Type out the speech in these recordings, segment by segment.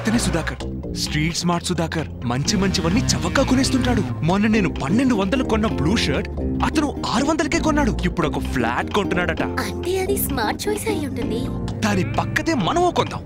అతనే Sudhakar, street smart Sudhakar. మంచి మంచివన్నీ చవకగా కొనేస్తుంటాడు. మొన్న నేను 1200 కొన్న బ్లూ షర్ట్ అతను 600కే కొన్నాడు. ఇప్పుడు ఒక ఫ్లాట్ కొంటున్నాడట. అంటే అది స్మార్ట్ చాయిస్ అయి ఉంటుంది. దాని పక్కతే మనమో కొందాం.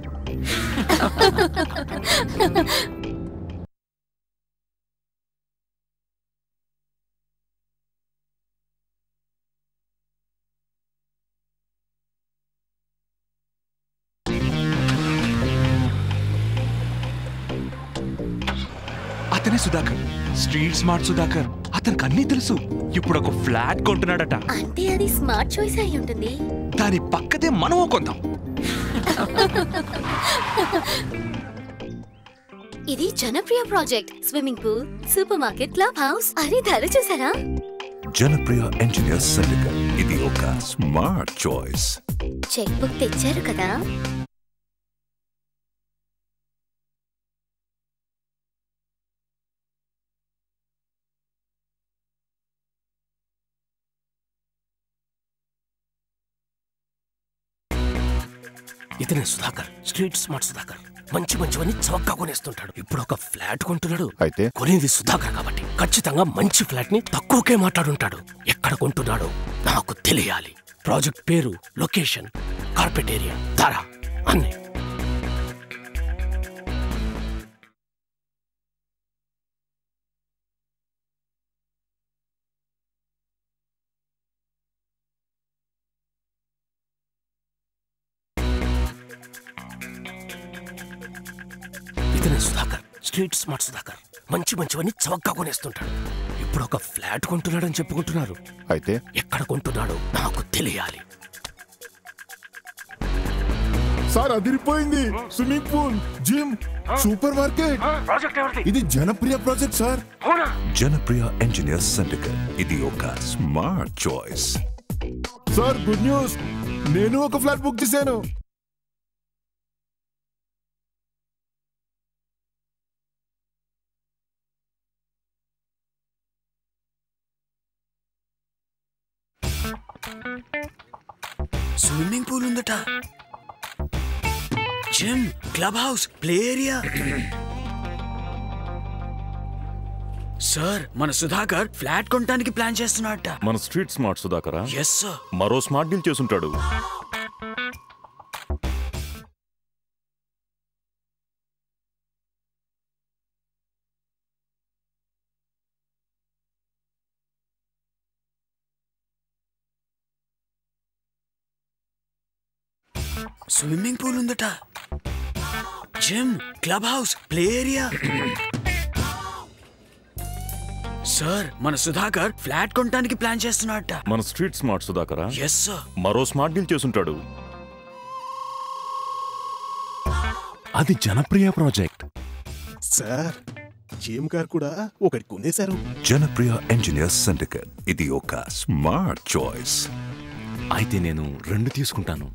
అతనే సుధాకర్, స్ట్రీట్ స్మార్ట్ సుధాకర్. అతనికి అన్నీ తెలుసు. ఇప్పుడు ఒక ఫ్లాట్ కొంటున్నాడట. అంటే అది స్మార్ట్ చాయిస్ అయి ఉంటుంది. దాని పక్కతే మనమో కొందాం. ఇది Janapriya project. Swimming pool, super market, club house. అరే ధర చూసారా? Janapriya engineers syndicate. ఇది ఒక స్మార్ట్ చాయిస్. చెక్ బుక్ తెచ్చారు కదా? ఇతనే సుధాకర్, స్ట్రీట్ స్మార్ట్ సుధాకర్. మంచి మంచివన్నీ చవకగా కొనేస్తుంటాడు. ఇప్పుడు ఒక ఫ్లాట్ కొంటున్నాడు. అయితే కొనేది సుధాకర్ కాబట్టి ఖచ్చితంగా మంచి ఫ్లాట్ ని తక్కువకే మాట్లాడుంటాడు. ఎక్కడ కొంటున్నాడో నాకు తెలియాలి. ప్రాజెక్ట్ పేరు, లొకేషన్, కార్పెట్ ఏరియా, ధర అన్నీ. ఇతనే సుధాకర్, స్ట్రీట్ స్మార్ట్ సుధాకర్. మంచి మంచివన్నీ చవకగా కొనేస్తుంటాడు. ఇప్పుడు ఒక ఫ్లాట్ కొంటున్నాడని చెప్పుకుంటున్నారు. అయితే ఎక్కడ కొంటున్నాడో నాకు తెలియాలి. సార్ అదిరిపోయింది. Swimming pool, gym, supermarket. ఇది Janapriya project sir. Janapriya engineers syndicate. ఇది ఒక smart choice. Sir good news, నేను ఒక ఫ్లాట్ బుక్ చేశాను. స్విమ్మింగ్ పూల్ ఉందట, gym, club house, play area. Sir మన సుధాకర్ ఫ్లాట్ కొనడానికి ప్లాన్ చేస్తున్నాడట. మన స్ట్రీట్ స్మార్ట్ సుధాకరా? Yes sir. మరో స్మార్ట్ డీల్ చేసుంటాడు. స్విమ్మింగ్ పూల్ ఉందట, gym, club house, play area. Sir మన సుధాకర్ ఫ్లాట్ కొనడానికి ప్లాన్ చేస్తున్నాడట. మన స్ట్రీట్ స్మార్ట్ సుధాకరా? Yes sir. మరో స్మార్ట్ డీల్ చేసుంటాడు. అది Janapriya project. Sir gym car కూడా ఒకటి కొనేశారు. Janapriya engineers syndicate. ఇది ఒక స్మార్ట్ చాయిస్. అయితే నేను 2 తీసుకుంటాను.